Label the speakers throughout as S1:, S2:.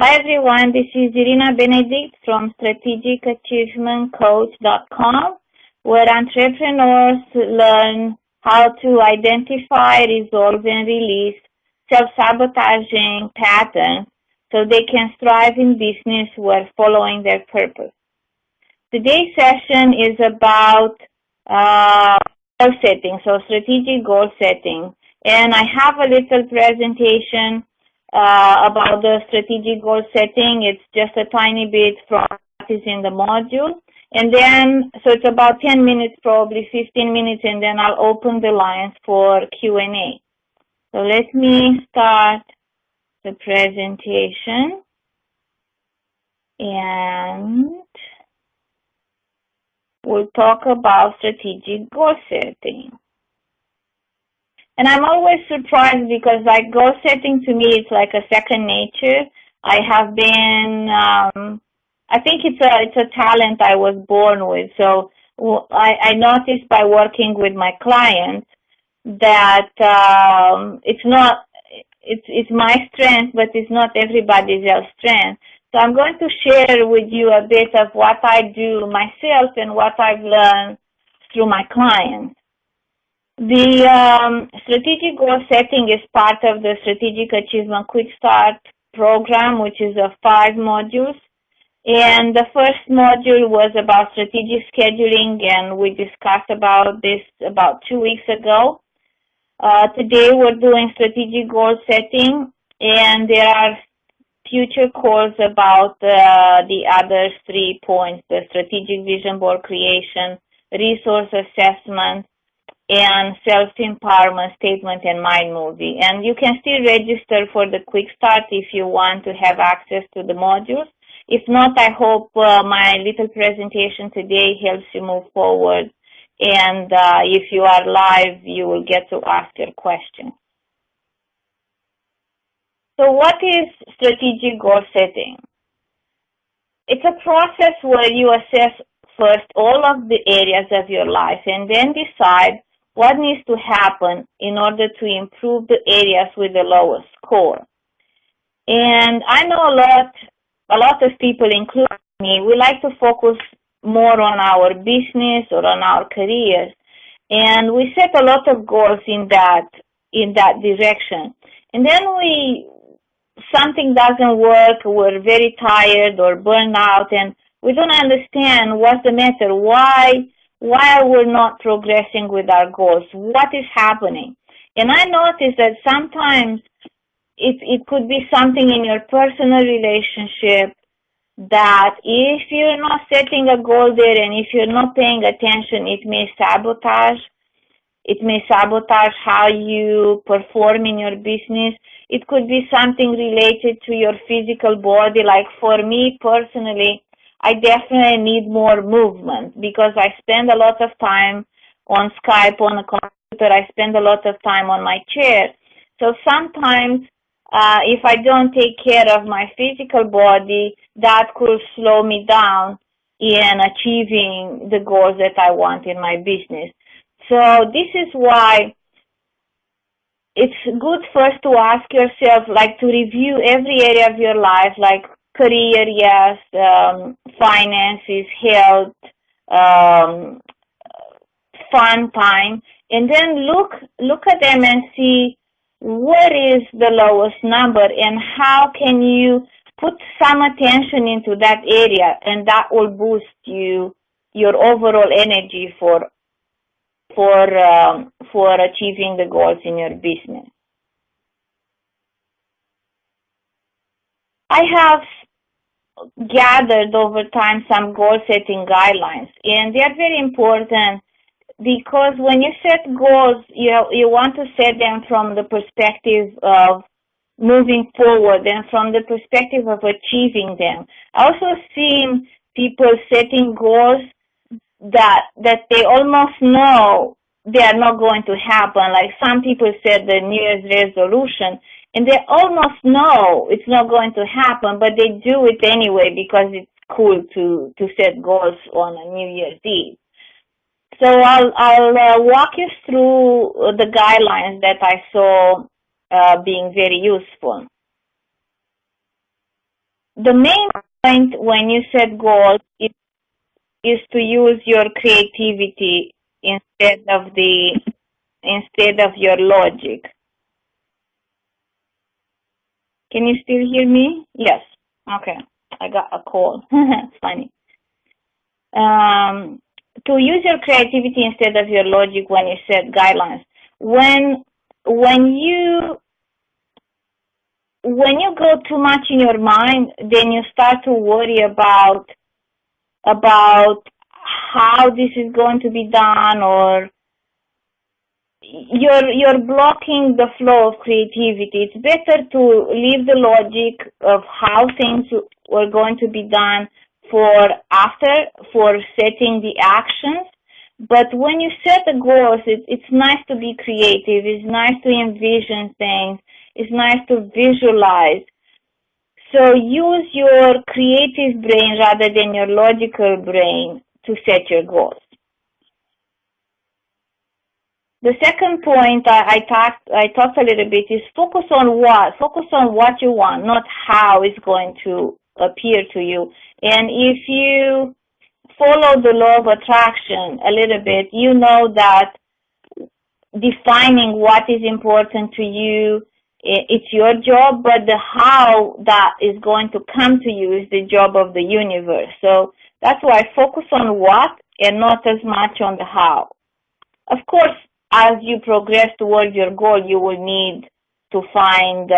S1: Hi everyone, this is Irina from strategicachievementcoach.com, where entrepreneurs learn how to identify, resolve, and release self-sabotaging patterns so they can thrive in business while following their purpose. Today's session is about goal setting, so strategic goal setting. And I have a little presentation about the strategic goal setting. It's just a tiny bit from what is in the module. And then, so it's about 10 minutes, probably 15 minutes, and then I'll open the lines for Q&A. So let me start the presentation. And we'll talk about strategic goal setting. And I'm always surprised because like goal setting to me, it's like a second nature. I have been, I think it's a talent I was born with. So I noticed by working with my clients that it's my strength, but it's not everybody else's strength. So I'm going to share with you a bit of what I do myself and what I've learned through my clients. The strategic goal setting is part of the Strategic Achievement Quick Start program, which is of 5 modules. And the first module was about strategic scheduling, and we discussed about this about 2 weeks ago. Today we're doing strategic goal setting, and there are future calls about the other 3 points, the strategic vision board creation, resource assessment, and self-empowerment statement and mind movie. And you can still register for the quick start if you want to have access to the modules. If not, I hope my little presentation today helps you move forward. And if you are live, you will get to ask your question. So what is strategic goal setting? It's a process where you assess first all of the areas of your life and then decide what needs to happen in order to improve the areas with the lowest score. And I know a lot of people, including me, we like to focus more on our business or on our careers, and we set a lot of goals in that direction. And then something doesn't work, we're very tired or burned out, and we don't understand what's the matter, why are we not progressing with our goals, what is happening. And I noticed that sometimes it could be something in your personal relationship that if you're not setting a goal there and if you're not paying attention, it may sabotage how you perform in your business. It could be something related to your physical body. Like for me personally, I definitely need more movement because I spend a lot of time on Skype, on a computer. I spend a lot of time on my chair. So sometimes if I don't take care of my physical body, that could slow me down in achieving the goals that I want in my business. So this is why it's good first to ask yourself, like to review every area of your life, like career, yes, finances, health, fun time, and then look at them and see what is the lowest number and how can you put some attention into that area, and that will boost your overall energy for achieving the goals in your business. I have gathered over time some goal setting guidelines, and they are very important because when you set goals, you want to set them from the perspective of moving forward and from the perspective of achieving them. I also seen people setting goals that they almost know they are not going to happen. Like some people said the New Year's resolution, and they almost know it's not going to happen, but they do it anyway because it's cool to set goals on a New Year's Eve. So I'll walk you through the guidelines that I saw being very useful. the main point when you set goals is to use your creativity instead of your logic. Can you still hear me? Yes. Okay. I got a call. Funny. To use your creativity instead of your logic when you set guidelines. When you go too much in your mind, then you start to worry about how this is going to be done, or you're blocking the flow of creativity. It's better to leave the logic of how things were going to be done for setting the actions. But when you set the goals, it's nice to be creative. It's nice to envision things. It's nice to visualize. So use your creative brain rather than your logical brain to set your goals. The second point I talked a little bit is focus on what? Focus on what you want, not how it's going to appear to you. And if you follow the law of attraction a little bit, you know that defining what is important to you, it's your job, but the how that is going to come to you is the job of the universe. So that's why I focus on what and not as much on the how. Of course, as you progress towards your goal, you will need to find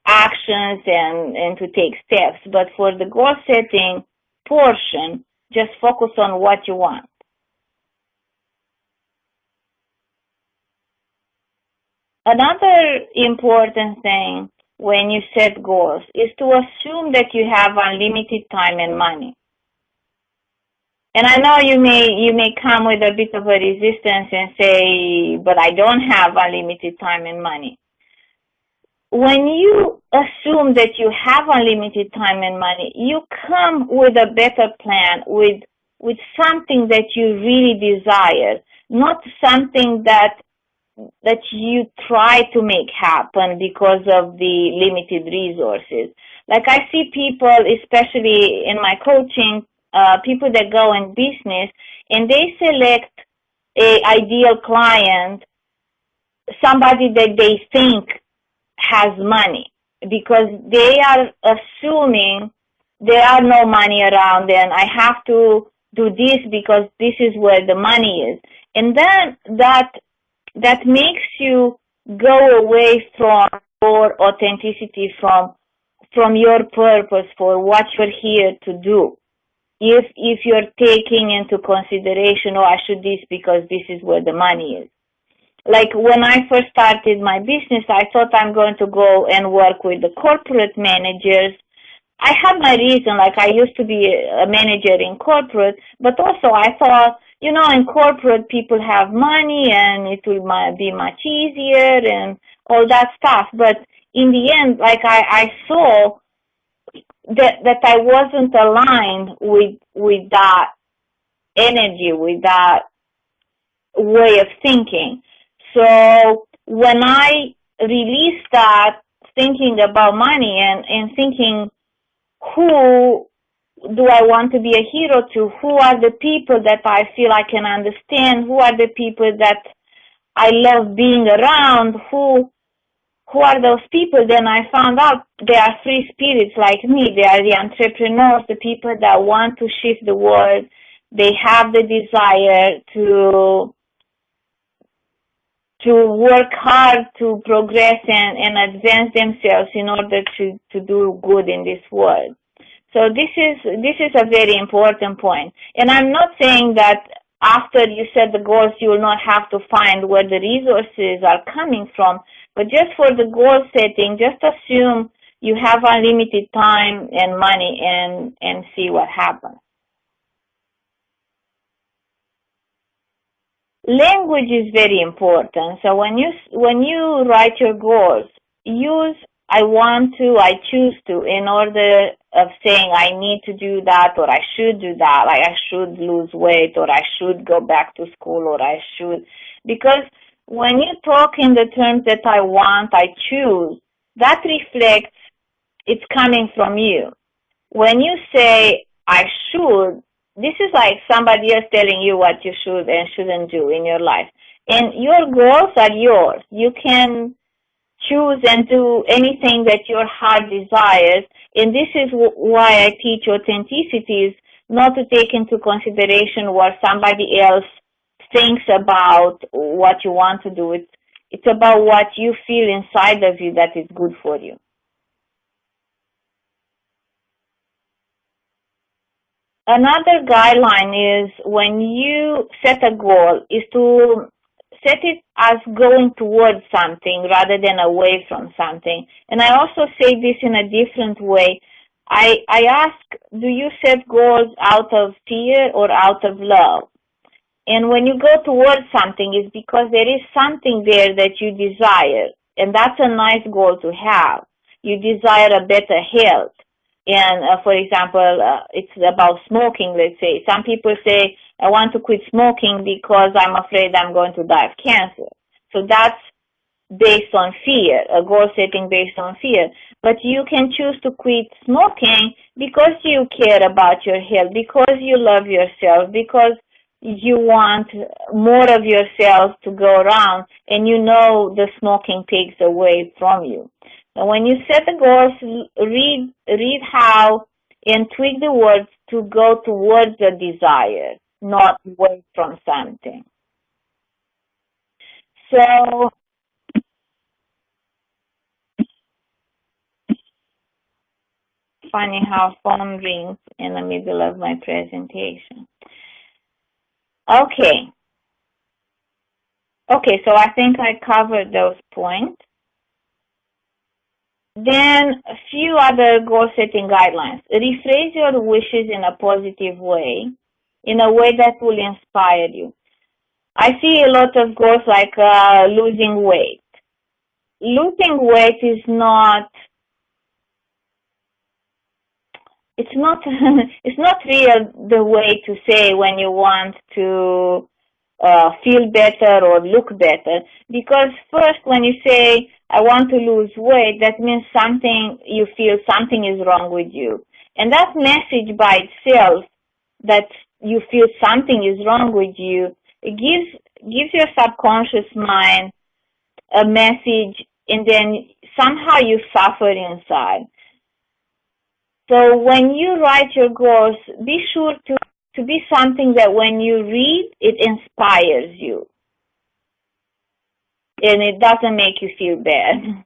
S1: actions and to take steps. But for the goal setting portion, just focus on what you want. Another important thing when you set goals is to assume that you have unlimited time and money. And I know you may come with a bit of a resistance and say, but I don't have unlimited time and money. When you assume that you have unlimited time and money, you come with a better plan, with something that you really desire, not something that you try to make happen because of the limited resources. Like I see people, especially in my coaching, people that go in business, and they select a ideal client, somebody that they think has money, because they are assuming there are no money around and I have to do this because this is where the money is. And then that makes you go away from your authenticity, from your purpose, for what you're here to do. If you're taking into consideration, I should this because this is where the money is. Like when I first started my business, I thought I'm going to go and work with the corporate managers. I had my reason, like I used to be a manager in corporate, but also I thought, in corporate people have money and it will be much easier and all that stuff. But in the end, like I saw that I wasn't aligned with that energy, with that way of thinking. So when I released that thinking about money and thinking, who do I want to be a hero to? Who are the people that I feel I can understand? Who are the people that I love being around? Who are those people? Then I found out they are free spirits like me. They are the entrepreneurs, the people that want to shift the world. They have the desire to work hard to progress and advance themselves in order to do good in this world. So this is a very important point. And I'm not saying that after you set the goals, you will not have to find where the resources are coming from. But just for the goal setting, just assume you have unlimited time and money and see what happens. Language is very important. So when you write your goals, use I want to, I choose to, in order of saying I need to do that, or I should do that, like I should lose weight, or I should go back to school, or I should. Because when you talk in the terms that I want, I choose, that reflects it's coming from you. When you say, I should, this is like somebody else telling you what you should and shouldn't do in your life. And your goals are yours. You can choose and do anything that your heart desires. And this is why I teach authenticity, is not to take into consideration what somebody else thinks about what you want to do. It's about what you feel inside of you that is good for you. Another guideline is when you set a goal is to set it as going towards something rather than away from something. And I also say this in a different way. I ask, do you set goals out of fear or out of love? And when you go towards something, it's because there is something there that you desire. And that's a nice goal to have. You desire a better health. And for example, it's about smoking, let's say. Some people say, I want to quit smoking because I'm afraid I'm going to die of cancer. So that's based on fear, a goal setting based on fear. But you can choose to quit smoking because you care about your health, because you love yourself, because you want more of yourself to go around, and you know the smoking takes away from you. And when you set the goals, read how and tweak the words to go towards the desire, not away from something. So, funny how phone rings in the middle of my presentation. Okay, so I think I covered those points. Then a few other goal setting guidelines. Rephrase your wishes in a positive way, in a way that will inspire you. I see a lot of goals like losing weight. Losing weight is not, it's not real the way to say when you want to feel better or look better. Because first, when you say, I want to lose weight, that means something, you feel something is wrong with you. And that message by itself, that you feel something is wrong with you, it gives your subconscious mind a message, and then somehow you suffer inside. So when you write your goals, be sure to be something that when you read, it inspires you. And it doesn't make you feel bad.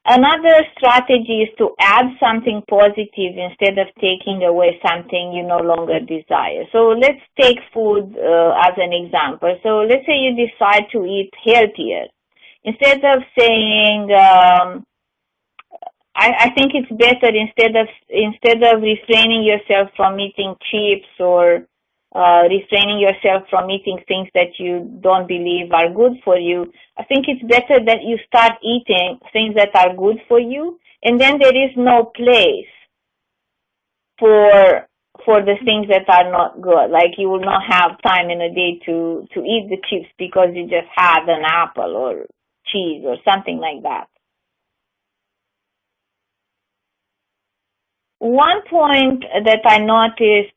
S1: Another strategy is to add something positive instead of taking away something you no longer desire. So let's take food as an example. So let's say you decide to eat healthier. Instead of saying, I think it's better instead of refraining yourself from eating chips or refraining yourself from eating things that you don't believe are good for you, I think it's better that you start eating things that are good for you, and then there is no place for the things that are not good. Like you will not have time in a day to eat the chips because you just had an apple or cheese or something like that. One point that I noticed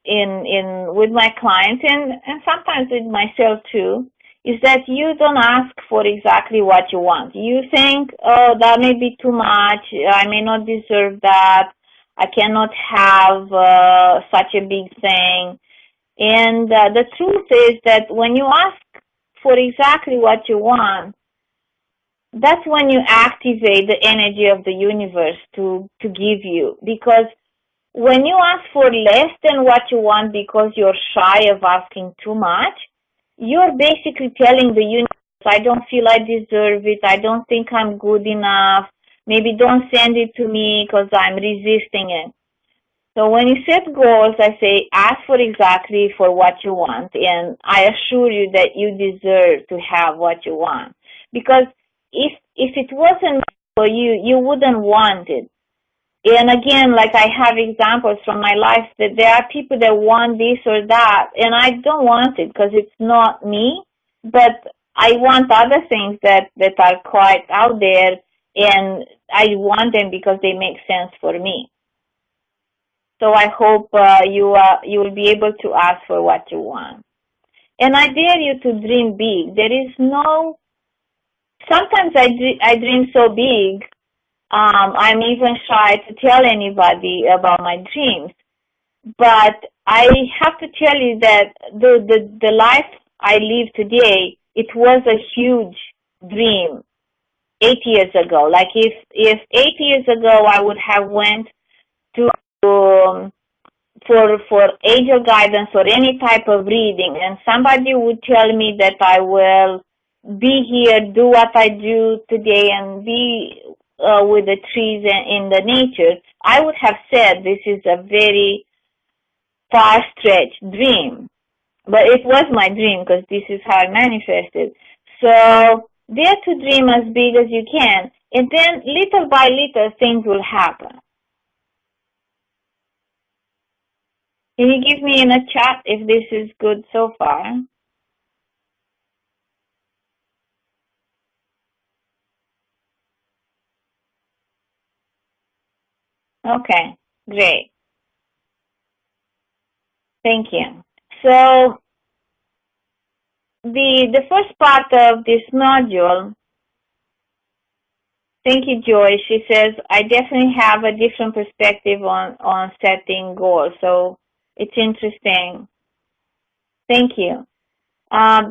S1: in with my clients and sometimes with myself too is that you don't ask for exactly what you want. You think, oh, that may be too much, I may not deserve that, I cannot have such a big thing. And the truth is that when you ask for exactly what you want, that's when you activate the energy of the universe to give you. Because when you ask for less than what you want because you're shy of asking too much, you're basically telling the universe, I don't feel I deserve it, I don't think I'm good enough, maybe don't send it to me because I'm resisting it. So when you set goals, I say ask for exactly for what you want, and I assure you that you deserve to have what you want. Because if it wasn't for you, you wouldn't want it. And again, like I have examples from my life that there are people that want this or that, and I don't want it because it's not me. But I want other things that are quite out there, and I want them because they make sense for me. So I hope you will be able to ask for what you want. And I dare you to dream big. There is no. Sometimes I dream so big. I'm even shy to tell anybody about my dreams. But I have to tell you that the life I live today, it was a huge dream 8 years ago. Like if 8 years ago I would have went to for angel guidance or any type of reading, and somebody would tell me that I will be here, do what I do today, and be with the trees and in the nature, I would have said this is a very far-stretched dream. But it was my dream because this is how I manifested. So dare to dream as big as you can, and then little by little things will happen. Can you give me in a chat if this is good so far? Okay, great. Thank you. So the first part of this module, thank you, Joy. She says, I definitely have a different perspective on setting goals. So it's interesting. Thank you.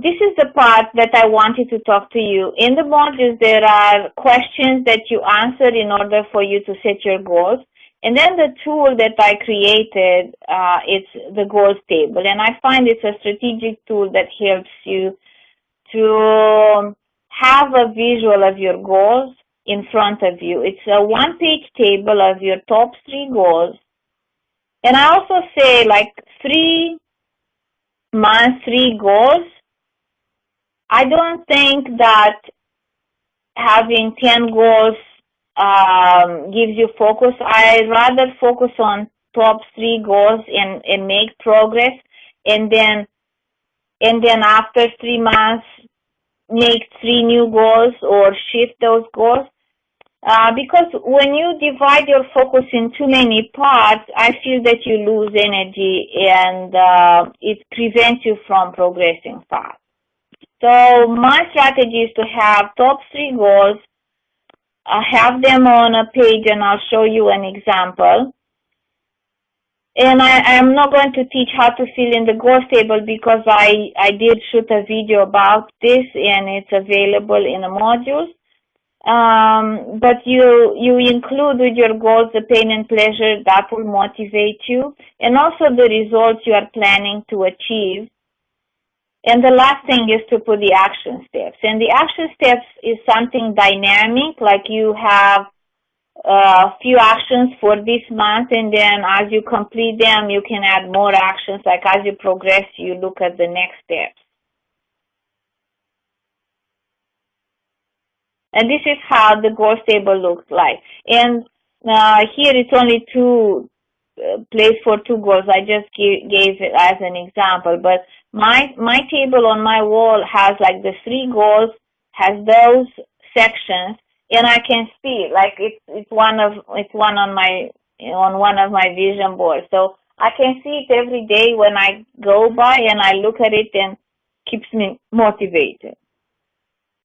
S1: This is the part that I wanted to talk to you. In the modules, there are questions that you answer in order for you to set your goals. And then the tool that I created, it's the goals table. And I find it's a strategic tool that helps you to have a visual of your goals in front of you. It's a one-page table of your top 3 goals. And I also say like 3 months, 3 goals. I don't think that having 10 goals gives you focus. I rather focus on top 3 goals and make progress, and then after 3 months make 3 new goals or shift those goals. Because when you divide your focus in too many parts, I feel that you lose energy, and it prevents you from progressing fast. So my strategy is to have top 3 goals, have them on a page, and I'll show you an example. And I am not going to teach how to fill in the goals table because I did shoot a video about this, and it's available in the modules. But you include with your goals the pain and pleasure that will motivate you, and also the results you are planning to achieve. And the last thing is to put the action steps. And the action steps is something dynamic, like you have a few actions for this month, and then as you complete them, you can add more actions. Like as you progress, you look at the next steps. And this is how the goals table looks like. And here it's only 2 place for 2 goals. I just gave it as an example. But my table on my wall has like the 3 goals, has those sections, and I can see like it's one on one of my vision boards. So I can see it every day when I go by and I look at it, and keeps me motivated.